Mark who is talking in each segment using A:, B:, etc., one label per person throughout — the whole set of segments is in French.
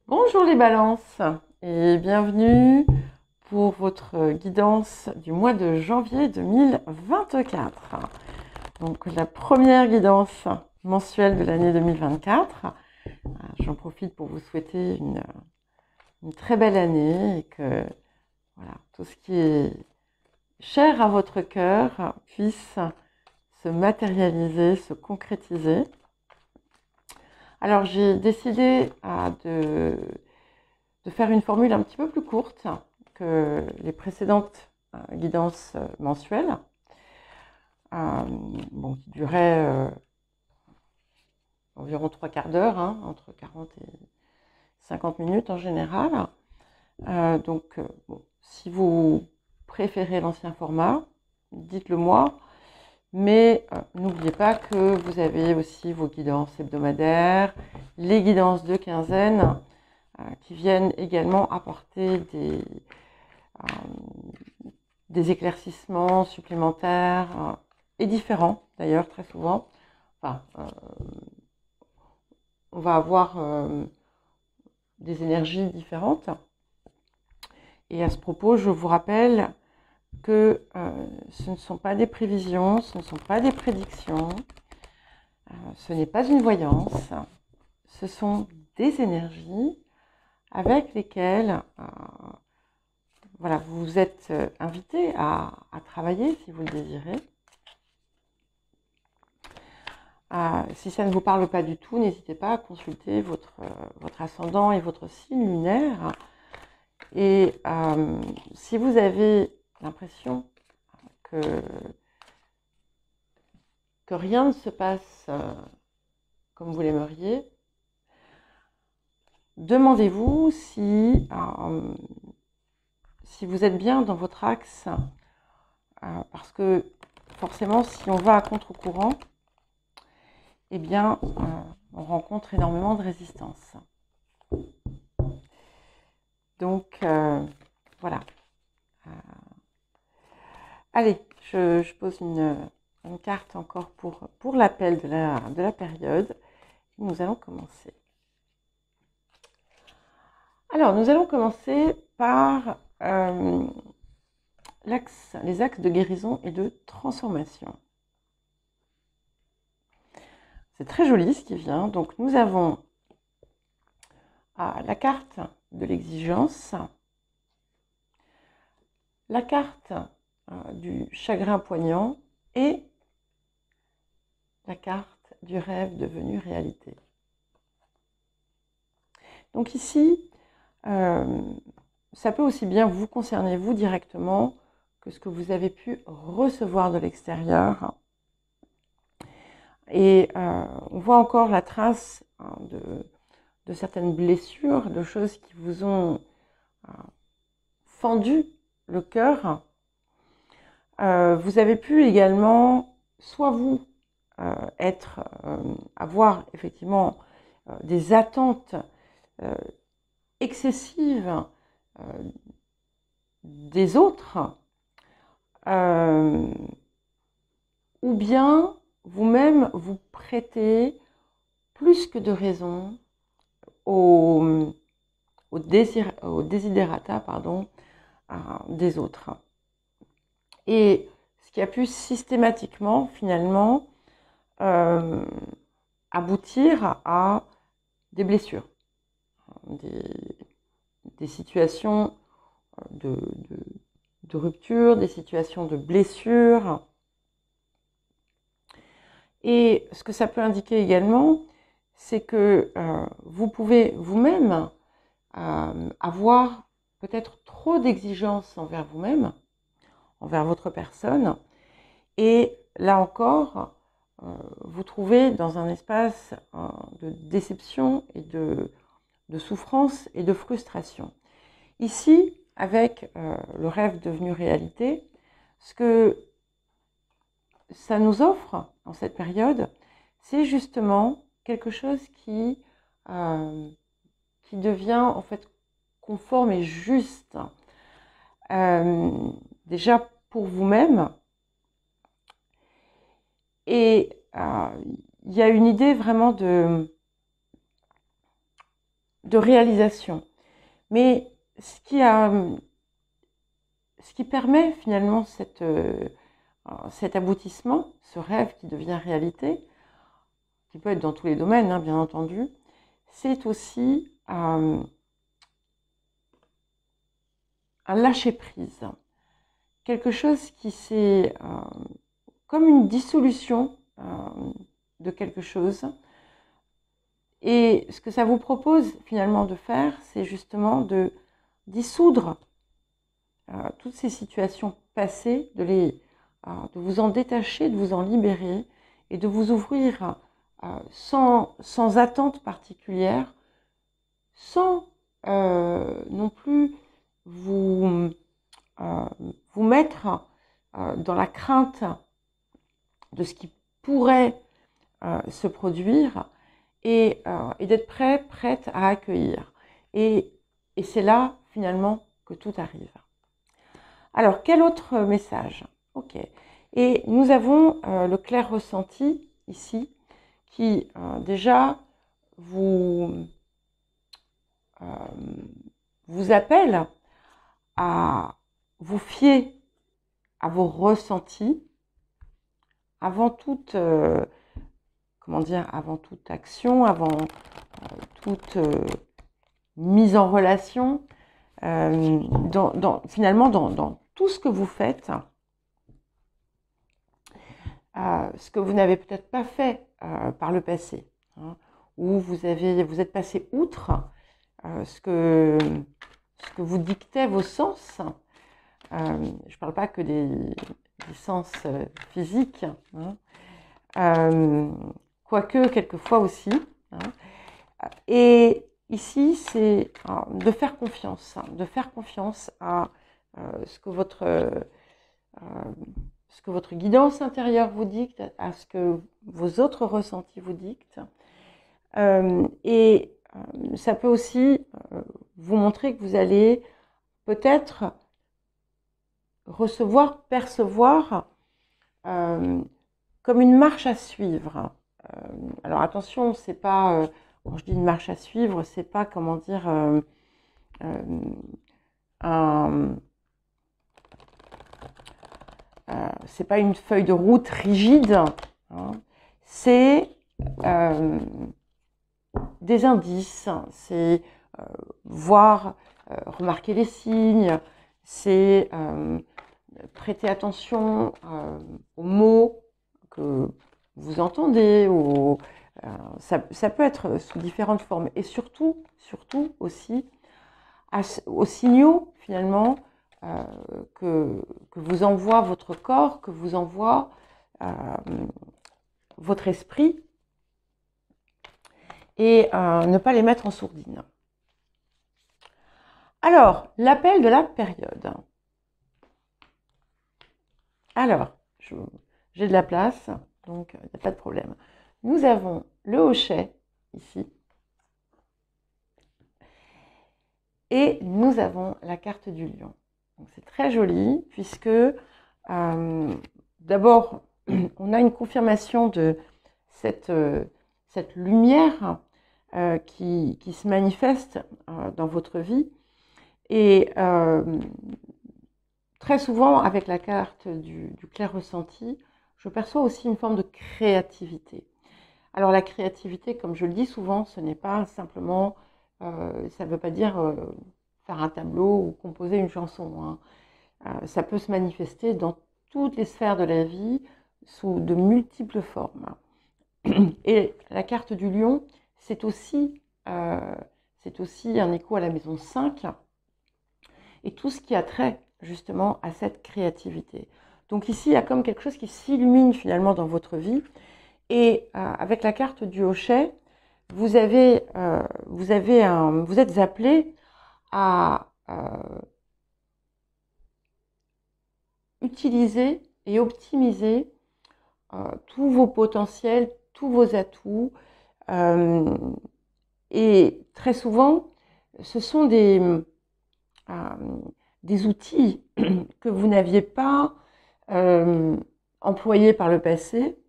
A: Bonjour les balances et bienvenue pour votre guidance du mois de janvier 2024. Donc la première guidance mensuelle de l'année 2024. J'en profite pour vous souhaiter une très belle année et que voilà, tout ce qui est cher à votre cœur puisse se matérialiser, se concrétiser. Alors j'ai décidé de faire une formule un petit peu plus courte que les précédentes guidances mensuelles, qui duraient environ 3/4 d'heure, entre 40 et 50 minutes en général. Si vous préférez l'ancien format, dites-le moi. Mais n'oubliez pas que vous avez aussi vos guidances hebdomadaires, les guidances de quinzaine, qui viennent également apporter des éclaircissements supplémentaires et différents, d'ailleurs, très souvent. Enfin, on va avoir des énergies différentes. Et à ce propos, je vous rappelle que ce ne sont pas des prévisions, ce ne sont pas des prédictions, ce n'est pas une voyance, ce sont des énergies avec lesquelles vous êtes invité à travailler si vous le désirez. Si ça ne vous parle pas du tout, n'hésitez pas à consulter votre ascendant et votre signe lunaire. Et si vous avez l'impression que rien ne se passe comme vous l'aimeriez, demandez-vous si vous êtes bien dans votre axe, parce que forcément, si on va à contre-courant, eh bien, on rencontre énormément de résistance. Donc, voilà. Allez, je pose une carte encore pour l'appel de la période. Et nous allons commencer. Alors, nous allons commencer par les axes de guérison et de transformation. C'est très joli ce qui vient. Donc, nous avons la carte de l'exigence, la carte du chagrin poignant et la carte du rêve devenu réalité. Donc ici, ça peut aussi bien vous concerner vous directement que ce que vous avez pu recevoir de l'extérieur. Et on voit encore la trace de certaines blessures, de choses qui vous ont fendu le cœur. Vous avez pu également, soit vous, avoir effectivement des attentes excessives des autres, ou bien vous-même vous prêtez plus que de raison au desiderata des autres. Et ce qui a pu systématiquement, finalement, aboutir à des blessures, des situations de rupture, des situations de blessure. Et ce que ça peut indiquer également, c'est que vous pouvez vous-même avoir peut-être trop d'exigences envers vous-même, envers votre personne, et là encore, vous trouvez dans un espace de déception et de souffrance et de frustration. Ici, avec le rêve devenu réalité, ce que ça nous offre en cette période, c'est justement quelque chose qui devient en fait conforme et juste. Déjà pour vous-même. Et il y a une idée vraiment de réalisation. Mais ce qui permet finalement cet aboutissement, ce rêve qui devient réalité, qui peut être dans tous les domaines, hein, bien entendu, c'est aussi un lâcher-prise. Quelque chose qui c'est comme une dissolution de quelque chose. Et ce que ça vous propose finalement de faire, c'est justement de dissoudre toutes ces situations passées, de vous en détacher, de vous en libérer et de vous ouvrir sans attente particulière, sans non plus vous mettre dans la crainte de ce qui pourrait se produire et d'être prête à accueillir. Et c'est là, finalement, que tout arrive. Alors, quel autre message? Ok. Et nous avons le clair ressenti, ici, qui déjà vous appelle à vous fier à vos ressentis avant toute, avant toute action, avant toute mise en relation, finalement dans tout ce que vous faites, ce que vous n'avez peut-être pas fait par le passé, hein, où vous êtes passé outre ce que vous dictaient vos sens. Je ne parle pas que des sens physiques, hein, quoique quelquefois aussi. Hein. Et ici, c'est de faire confiance à ce que votre guidance intérieure vous dicte, à ce que vos autres ressentis vous dictent. Et ça peut aussi vous montrer que vous allez peut-être percevoir comme une marche à suivre. Alors attention, c'est pas, quand je dis une marche à suivre, c'est pas, comment dire, c'est pas une feuille de route rigide, hein, c'est des indices, c'est voir, remarquer les signes, c'est prêter attention aux mots que vous entendez, ça peut être sous différentes formes, et surtout aussi aux signaux finalement que vous envoie votre corps, que vous envoie votre esprit, et ne pas les mettre en sourdine. Alors, l'appel de la période. Alors, j'ai de la place, donc il n'y a pas de problème. Nous avons le hochet, ici, et nous avons la carte du lion. C'est très joli, puisque d'abord, on a une confirmation de cette lumière qui se manifeste dans votre vie. Et très souvent, avec la carte du clair ressenti, je perçois aussi une forme de créativité. Alors la créativité, comme je le dis souvent, ce n'est pas simplement, ça ne veut pas dire faire un tableau ou composer une chanson, hein. Ça peut se manifester dans toutes les sphères de la vie, sous de multiples formes. Et la carte du lion, c'est aussi un écho à la maison 5, et tout ce qui a trait justement à cette créativité. Donc ici, il y a comme quelque chose qui s'illumine finalement dans votre vie. Et avec la carte du hochet, vous êtes appelé à utiliser et optimiser tous vos potentiels, tous vos atouts. Et très souvent, ce sont des outils que vous n'aviez pas employés par le passé,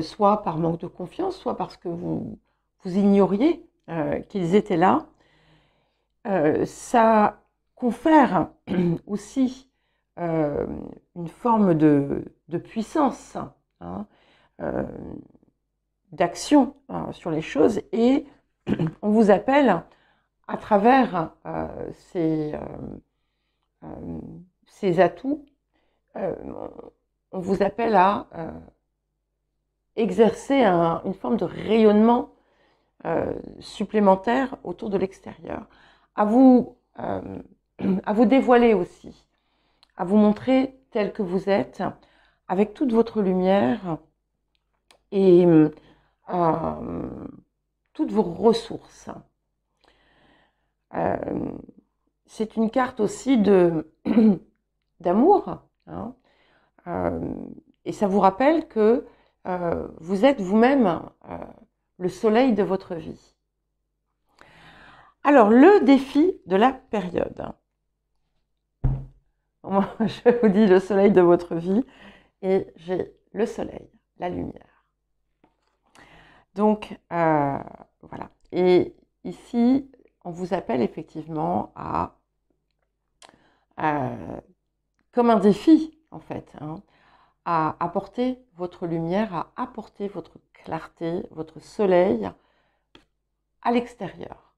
A: soit par manque de confiance, soit parce que vous ignoriez qu'ils étaient là. Ça confère aussi une forme de puissance, hein, d'action sur les choses, et on vous appelle à travers ces atouts, on vous appelle à exercer une forme de rayonnement supplémentaire autour de l'extérieur, à vous dévoiler aussi, à vous montrer tel que vous êtes, avec toute votre lumière et toutes vos ressources. C'est une carte aussi d'amour, hein, et ça vous rappelle que vous êtes vous-même le soleil de votre vie. Alors, le défi de la période. Moi, je vous dis le soleil de votre vie, et j'ai le soleil, la lumière. Donc, voilà. Et ici, on vous appelle effectivement comme un défi, en fait, hein, à apporter votre lumière, à apporter votre clarté, votre soleil à l'extérieur.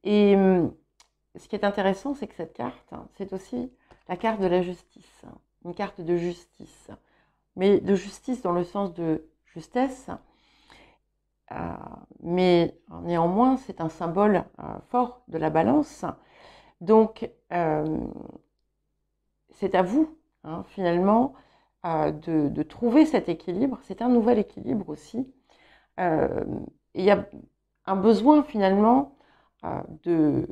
A: Et ce qui est intéressant, c'est que cette carte, c'est aussi la carte de la justice, une carte de justice, mais de justice dans le sens de justesse, mais néanmoins, c'est un symbole fort de la balance. Donc, c'est à vous, hein, finalement, de trouver cet équilibre. C'est un nouvel équilibre aussi. Il y a un besoin, finalement, de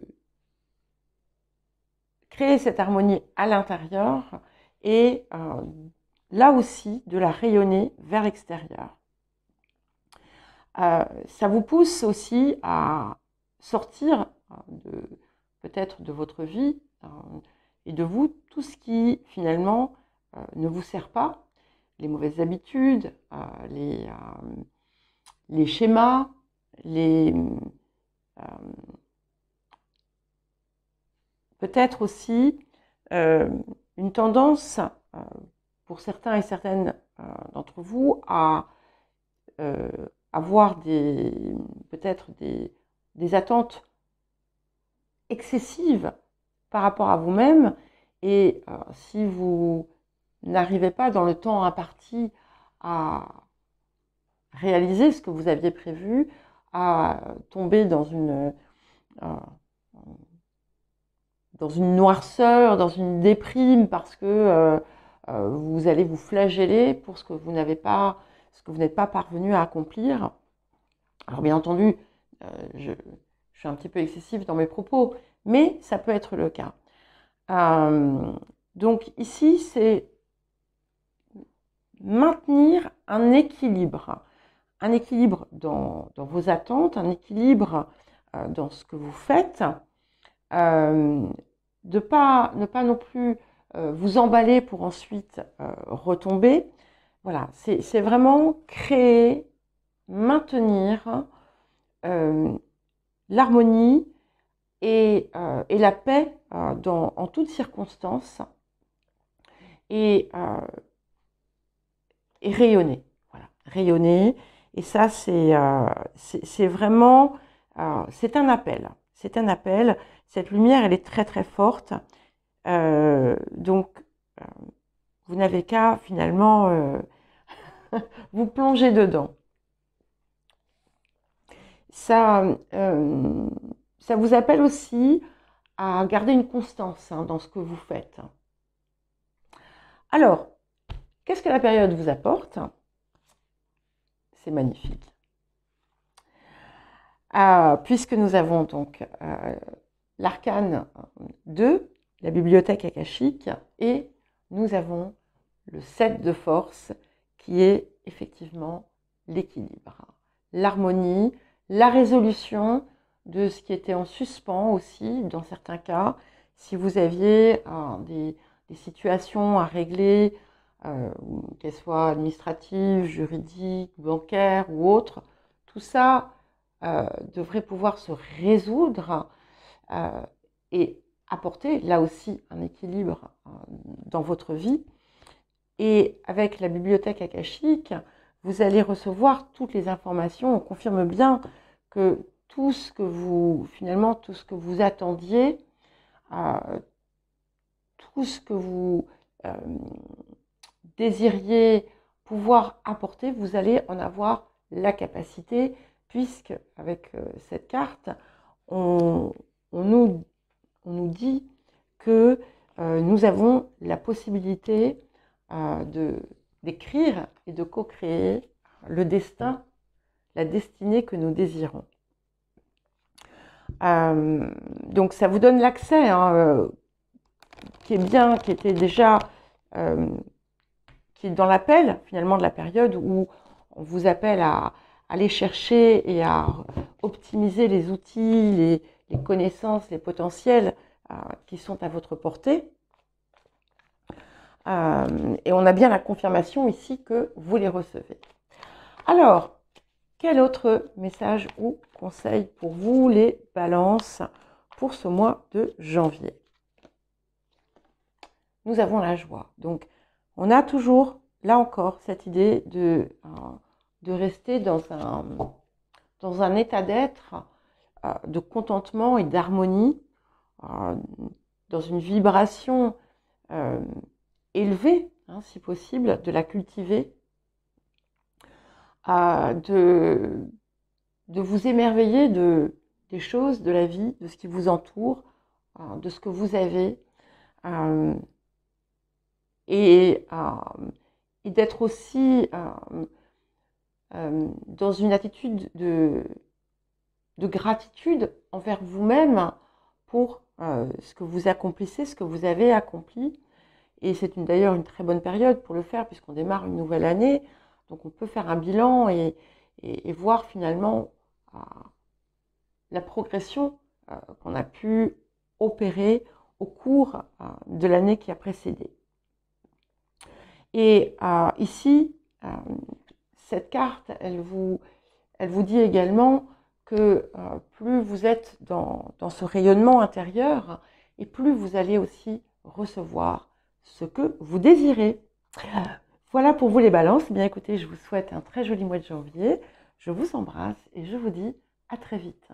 A: créer cette harmonie à l'intérieur et là aussi de la rayonner vers l'extérieur. Ça vous pousse aussi à sortir peut-être de votre vie et de vous tout ce qui finalement ne vous sert pas, les mauvaises habitudes, les schémas, peut-être aussi une tendance pour certains et certaines d'entre vous à avoir peut-être des attentes excessives par rapport à vous-même, et si vous n'arrivez pas dans le temps imparti à réaliser ce que vous aviez prévu, à tomber dans une noirceur, dans une déprime, parce que vous allez vous flageller pour ce que vous n'êtes pas parvenu à accomplir. Alors bien entendu, je suis un petit peu excessive dans mes propos, mais ça peut être le cas. Donc ici, c'est maintenir un équilibre dans vos attentes, un équilibre dans ce que vous faites, ne pas non plus vous emballer pour ensuite retomber. Voilà, c'est vraiment créer, maintenir l'harmonie et la paix en toutes circonstances, et rayonner. Voilà, rayonner. Et ça, c'est vraiment, c'est un appel. C'est un appel. Cette lumière, elle est très très forte. Donc, vous n'avez qu'à finalement vous plonger dedans. Ça vous appelle aussi à garder une constance dans ce que vous faites. Alors, qu'est-ce que la période vous apporte? C'est magnifique. Puisque nous avons donc l'arcane 2, la bibliothèque akashique, et nous avons le 7 de force, qui est effectivement l'équilibre, l'harmonie, la résolution de ce qui était en suspens aussi, dans certains cas. Si vous aviez des situations à régler, qu'elles soient administratives, juridiques, bancaires ou autres, tout ça devrait pouvoir se résoudre et apporter là aussi un équilibre dans votre vie. Et avec la bibliothèque akashique, vous allez recevoir toutes les informations. On confirme bien que tout ce que vous, finalement, tout ce que vous attendiez, tout ce que vous désiriez pouvoir apporter, vous allez en avoir la capacité, puisque avec cette carte, on nous dit que nous avons la possibilité d'écrire et de co-créer le destin, la destinée que nous désirons. Donc ça vous donne l'accès, hein, qui est bien, qui était déjà, qui est dans l'appel finalement de la période où on vous appelle à aller chercher et à optimiser les outils, les connaissances, les potentiels qui sont à votre portée. Et on a bien la confirmation ici que vous les recevez. Alors, quel autre message ou conseil pour vous, les balances, pour ce mois de janvier? Nous avons la joie. Donc, on a toujours, là encore, cette idée de rester dans un état d'être, de contentement et d'harmonie, dans une vibration élevée, hein, si possible, de la cultiver, de vous émerveiller des choses, de la vie, de ce qui vous entoure, de ce que vous avez, et d'être aussi dans une attitude de gratitude envers vous-même pour ce que vous accomplissez, ce que vous avez accompli. Et c'est d'ailleurs une très bonne période pour le faire, puisqu'on démarre une nouvelle année. Donc on peut faire un bilan et voir finalement la progression qu'on a pu opérer au cours de l'année qui a précédé. Et ici, cette carte, elle vous dit également que plus vous êtes dans ce rayonnement intérieur, et plus vous allez aussi recevoir ce que vous désirez. Voilà pour vous les balances. Eh bien écoutez, je vous souhaite un très joli mois de janvier. Je vous embrasse et je vous dis à très vite.